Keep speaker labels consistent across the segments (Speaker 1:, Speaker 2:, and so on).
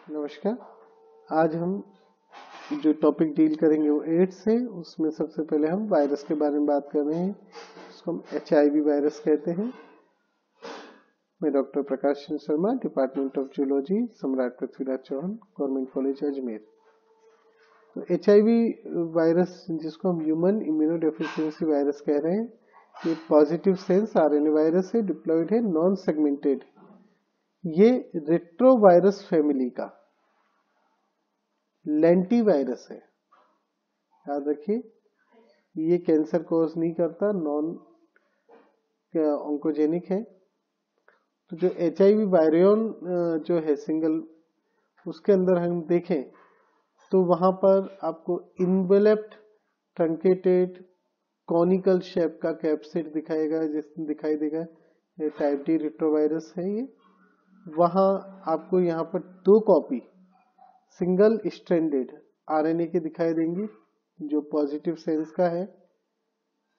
Speaker 1: नमस्कार। आज हम जो टॉपिक डील करेंगे वो एड्स है। उसमें सबसे पहले हम वायरस के बारे में बात कर रहे हैं। उसको हम HIV वायरस कहते हैं। मैं doctor Prakash Chandra Sharma, department of zoology, सम्राट पृथ्वीराज चौहान, गवर्नमेंट कॉलेज अजमेर। तो HIV वायरस, जिसको हम ह्यूमन इम्यूनोडेफिशिएंसी वायरस कह रहे हैं, ये पॉजिटिव सेंस RNA वायरस है, डिप्लॉयड है, नॉन सेगमेंटेड। ये रेट्रोवायरस फैमिली का लेंटी वायरस है। याद रखिए, ये कैंसर कोज नहीं करता, नॉन ऑन्कोजेनिक है। तो जो HIV वायरियन जो है सिंगल, उसके अंदर हम देखें तो वहां पर आपको इनवेलप्ड ट्रंकेटेड कॉनिकल शेप का कैप्सिड दिखाएगा, दिखाई देगा। ये टाइप डी रेट्रोवायरस है। ये वहां आपको यहाँ पर 2 कॉपी सिंगल स्ट्रैंडेड RNA के दिखाई देंगी, जो पॉजिटिव सेंस का है।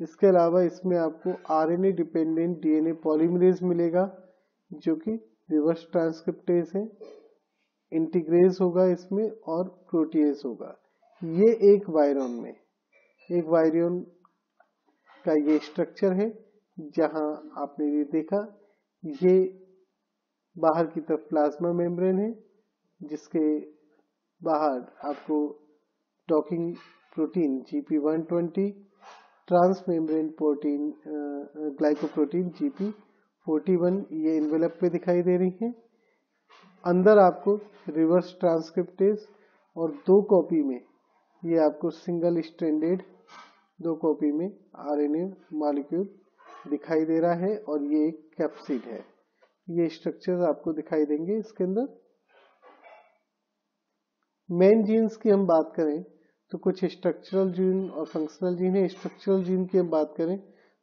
Speaker 1: इसके अलावा इसमें आपको RNA डिपेंडेंट DNA पॉलीमरेज मिलेगा, जो कि रिवर्स ट्रांसक्रिप्टेज है। इंटीग्रेज होगा इसमें और प्रोटीएज होगा। ये एक वायरियन का ये स्ट्रक्चर है। जहां आपने ये देखा, ये बाहर की तरफ प्लाज्मा मेम्ब्रेन है, जिसके बाहर आपको docking protein GP120, trans membrane protein glycoprotein GP41 ये इन्वेलप पे दिखाई दे रही है। अंदर आपको रिवर्स ट्रांसक्रिप्टेज और 2 कॉपी में ये आपको सिंगल स्ट्रैंडेड 2 कॉपी में RNA मॉलिक्यूल दिखाई दे रहा है, और ये एक कैप्सिड है। ये स्ट्रक्चर आपको दिखाई देंगे इसके अंदर। मेन जीन्स की हम बात करें तो कुछ स्ट्रक्चरल जीन और फंक्शनल जीन है। स्ट्रक्चरल जीन की हम बात करें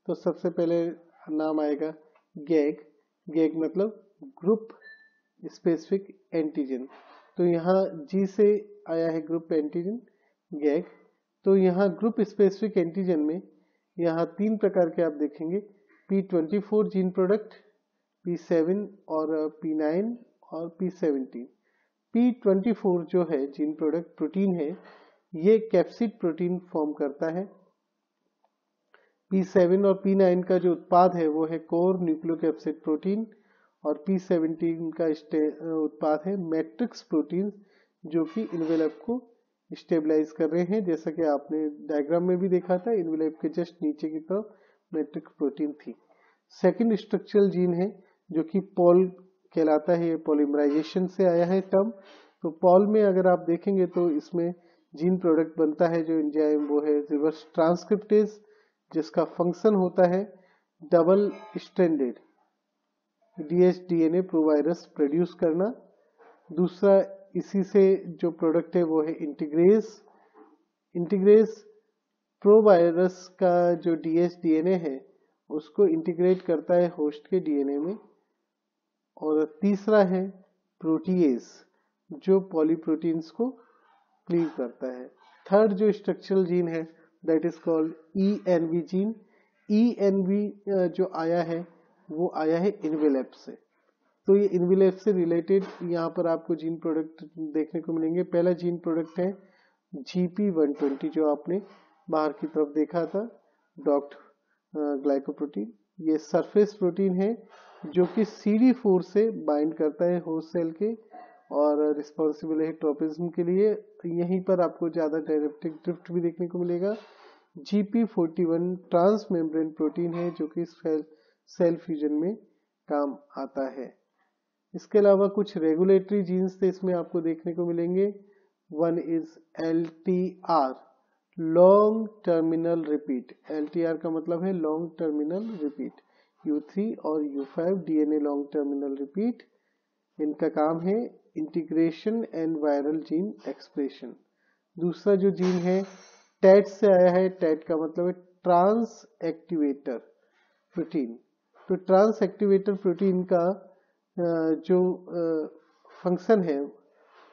Speaker 1: तो सबसे पहले नाम आएगा गैग। गैग मतलब ग्रुप स्पेसिफिक एंटीजन। तो यहाँ G से आया है ग्रुप एंटीजन गैग। तो यहाँ ग्रुप स्पेसिफिक एंटीजन में यहाँ 3 प्रकार के आप देखेंगे: P24 जीन प्रोडक्ट, P7 और P9 और P17। P24 जो है जीन प्रोडक्ट प्रोटीन है, ये कैप्सिड प्रोटीन फॉर्म करता है। P7 और P9 का जो उत्पाद है वो है कोर न्यूक्लियोकैप्सिड प्रोटीन, और P17 का उत्पाद है मैट्रिक्स प्रोटीन, जो कि इन्वेलप को स्टेबलाइज कर रहे हैं। जैसा कि आपने डायग्राम में भी देखा था, इन्वेलप के जस्ट नीचे की तरफ मैट्रिक्स प्रोटीन थी। सेकंड स्ट्रक्चरल जीन है जो कि पॉल कहलाता है। ये पॉलीमराइजेशन से आया है टर्म। तो पॉल में अगर आप देखेंगे तो इसमें जीन प्रोडक्ट बनता है जो एंजाइम, वो है रिवर्स ट्रांसक्रिप्टेज, जिसका फंक्शन होता है double stranded dsDNA provirus produce करना। दूसरा इसी से जो प्रोडक्ट है वो है इंटीग्रेज। इंटीग्रेज प्रोवायरस का जो dsDNA है उसको इंटीग्रेट करता है होस्ट के DNA में। और तीसरा है प्रोटीएज, जो पॉलीप्रोटीन्स को क्लीव करता है। थर्ड जो स्ट्रक्चरल जीन है that is called ENV gene. ENV जो आया है वो आया है इन्वेलप से। तो ये इन्वेलप से रिलेटेड यहाँ पर आपको जीन प्रोडक्ट देखने को मिलेंगे। पहला जीन प्रोडक्ट है GP120, जो आपने बाहर की तरफ देखा था, डॉक्ड ग्लाइकोप्रोटीन। ये सरफेस प्रोटीन है जो कि CD4 से बाइंड करता है होस्ट सेल के, और रिस्पॉन्सिबल है ट्रोपिज्म के लिए। यहीं पर आपको ज्यादा डायरेक्टिक ड्रिफ्ट भी देखने को मिलेगा। GP41 ट्रांस मेम्ब्रेन प्रोटीन है जो कि सेल फ्यूजन में काम आता है। इसके अलावा कुछ रेगुलेटरी जीन्स इसमें आपको देखने को मिलेंगे। One is LTR, long terminal repeat. LTR का मतलब है लॉन्ग टर्मिनल रिपीट। U3 और U5 DNA long terminal repeat, इनका काम है integration and viral gene expression. दूसरा जो जीन है TET से आया है। TET का मतलब है ट्रांस एक्टिवेटर प्रोटीन। तो ट्रांस एक्टिवेटर प्रोटीन का जो फंक्शन है,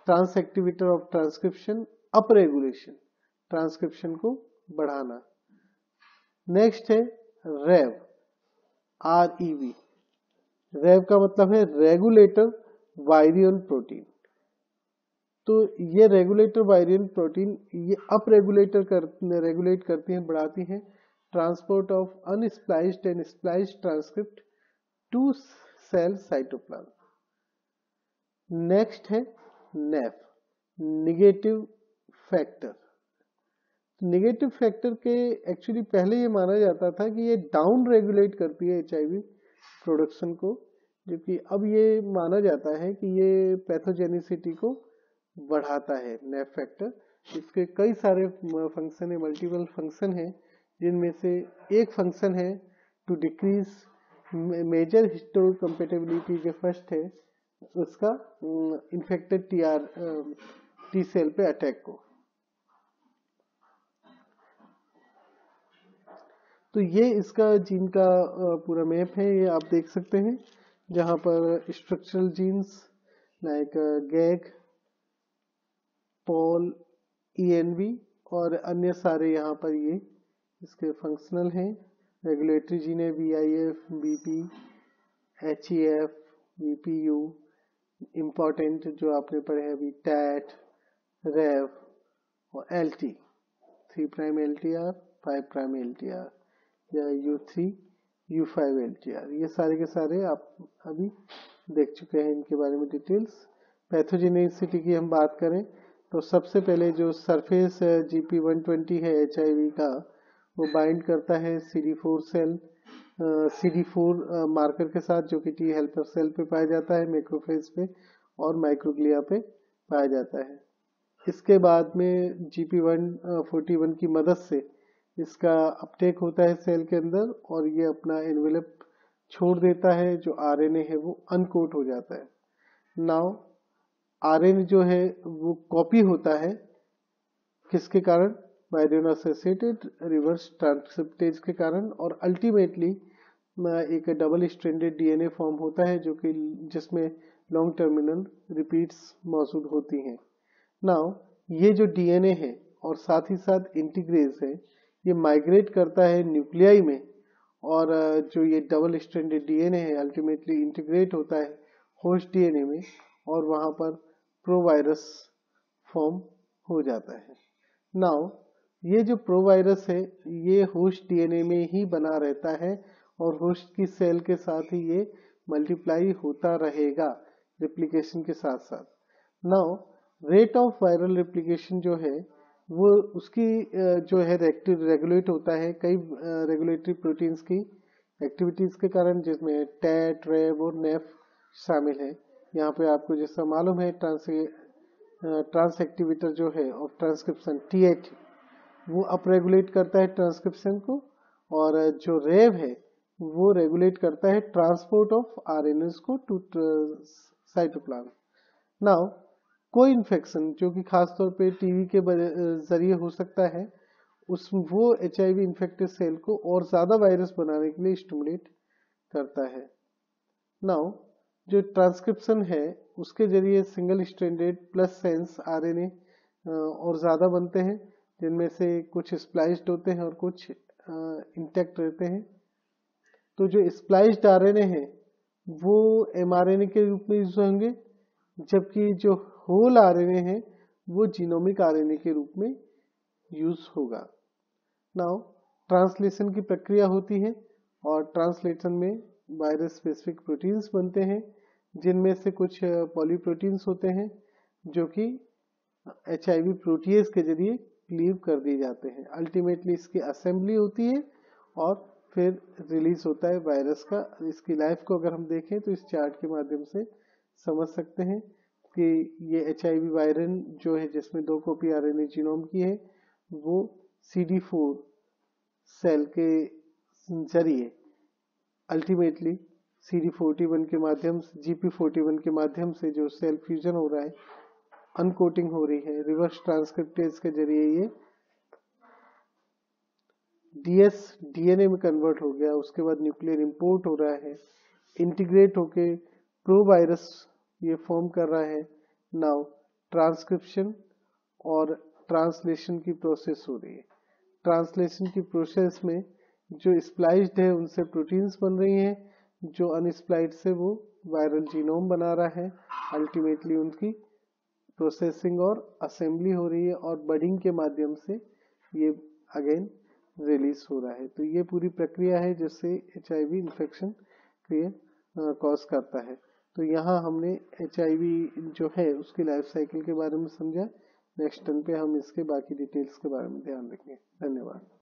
Speaker 1: trans activator of transcription, up regulation, transcription को बढ़ाना। नेक्स्ट है REV, REV। REV का मतलब है रेगुलेटर वायरियन प्रोटीन। तो ये रेगुलेटर वेरिएंट प्रोटीन ये अप रेगुलेट करती हैं, बढ़ाती हैं transport of unspliced and spliced transcript to cell cytoplasm. Next है nef, negative factor. Negative factor के एक्चुअली पहले ये माना जाता था कि ये डाउन रेगुलेट करती है एचआईवी प्रोडक्शन को, जबकि अब ये माना जाता है कि ये पैथोजेनिसिटी को बढ़ाता है नेफ फैक्टर। इसके कई सारे फंक्शन है, मल्टीपल फंक्शन है, जिनमें से एक फंक्शन है टू डिक्रीज मेजर हिस्टोकम्पेटिबिलिटी जो फर्स्ट है उसका इन्फेक्टेड टी सेल पे अटैक को। तो ये इसका जीन का पूरा मैप है, ये आप देख सकते हैं, जहां पर structural genes like gag, Paul, ENV और अन्य सारे यहाँ पर ये इसके फंक्शनल हैं। रेगुलेटरी जीन है VIF, BP, HEF, VPU, important जो आपने पढ़े हैं अभी टैट, रेव और LT, 3' LTR, 5' LTR या U3, U5 LTR, ये सारे के सारे आप अभी देख चुके हैं इनके बारे में डिटेल्स। पैथोजेनिसिटी की हम बात करें तो सबसे पहले जो सरफेस GP120 है HIV का, वो बाइंड करता है CD4 सेल, CD4 मार्कर के साथ, जो कि T हेल्पर सेल पे पाया जाता है, मैक्रोफेज पे और माइक्रोग्लिया पे पाया जाता है। इसके बाद में GP141 की मदद से इसका अपटेक होता है सेल के अंदर और ये अपना एनवेलप छोड़ देता है, जो RNA है वो अनकोट हो जाता है। नाउ RNA जो है वो कॉपी होता है किसके कारण? बाइडेनो एसोसिएटेड रिवर्स ट्रांसक्रिप्टेज के कारण, और अल्टीमेटली एक डबल स्ट्रैंडेड DNA फॉर्म होता है जो कि जिसमें लॉन्ग टर्मिनल रिपीट्स मौजूद होती हैं। नाउ ये जो DNA है और साथ ही साथ इंटीग्रेज है, ये माइग्रेट करता है न्यूक्लियाई में, और जो ये डबल स्ट्रैंडेड DNA है अल्टीमेटली इंटीग्रेट होता है होस्ट DNA में, और वहां पर प्रोवायरस फॉर्म हो जाता है। नाउ ये जो प्रोवायरस है ये होस्ट DNA में ही बना रहता है और होस्ट की सेल के साथ ही ये मल्टीप्लाई होता रहेगा रेप्लिकेशन के साथ साथ। Now rate of viral replication जो है वो उसकी जो है रेगुलेट होता है कई रेगुलेटरी प्रोटीन्स की एक्टिविटीज के कारण, जिसमें टैट, रेब और नेफ शामिल है। यहाँ पे आपको जैसा मालूम है ट्रांस एक्टिवेटर जो है ऑफ ट्रांसक्रिप्शन TAT, वो अप रेगुलेट करता है ट्रांसक्रिप्शन को, और जो रेव है वो रेगुलेट करता है ट्रांसपोर्ट ऑफ RNAs को टू साइटोप्लाज्म। नाउ कोई इन्फेक्शन जो कि खासतौर पे टीबी के जरिए हो सकता है, वो HIV इन्फेक्टेड सेल को और ज्यादा वायरस बनाने के लिए स्टिमुलेट करता है। नाउ जो ट्रांसक्रिप्शन है उसके जरिए single stranded plus sense RNA और ज्यादा बनते हैं, जिनमें से कुछ स्प्लाइस्ड होते हैं और कुछ इंटैक्ट रहते हैं। तो जो स्प्लाइस्ड RNA है वो mRNA के रूप में यूज होंगे, जबकि जो होल RNA है वो जीनोमिक RNA के रूप में यूज होगा। नाउ ट्रांसलेशन की प्रक्रिया होती है और ट्रांसलेशन में वायरस स्पेसिफिक प्रोटीन्स बनते हैं, जिनमें से कुछ पॉलीप्रोटीन्स होते हैं जो कि HIV प्रोटीएज के जरिए क्लीव कर दिए जाते हैं। अल्टीमेटली इसकी असेंबली होती है और फिर रिलीज होता है वायरस का। इसकी लाइफ को अगर हम देखें तो इस चार्ट के माध्यम से समझ सकते हैं कि ये HIV वायरन जो है जिसमें 2 कॉपी RNA जीनोम की है, वो CD4 सेल के जरिए अल्टीमेटली CD41 के माध्यम से GP41 के माध्यम से जो सेल फ्यूजन हो रहा है, अनकोटिंग हो रही है रिवर्स ट्रांसक्रिप्टेज के जरिए, ये DNA में कन्वर्ट हो गया। उसके बाद न्यूक्लियर इंपोर्ट हो रहा है, इंटीग्रेट होके प्रोवायरस ये फॉर्म कर रहा है। नाउ ट्रांसक्रिप्शन और ट्रांसलेशन की प्रोसेस हो रही है। ट्रांसलेशन की प्रोसेस में जो स्प्लाइस्ड है उनसे प्रोटीन्स बन रही हैं, जो अनस्प्लाइस्ड से वो वायरल जीनोम बना रहा है। अल्टीमेटली उनकी प्रोसेसिंग और असेंबली हो रही है और बडिंग के माध्यम से ये अगेन रिलीज हो रहा है। तो ये पूरी प्रक्रिया है जिससे HIV इन्फेक्शन कॉज करता है। तो यहाँ हमने HIV जो है उसकी लाइफ साइकिल के बारे में समझा। नेक्स्ट टर्न पे हम इसके बाकी डिटेल्स के बारे में ध्यान रखेंगे। धन्यवाद।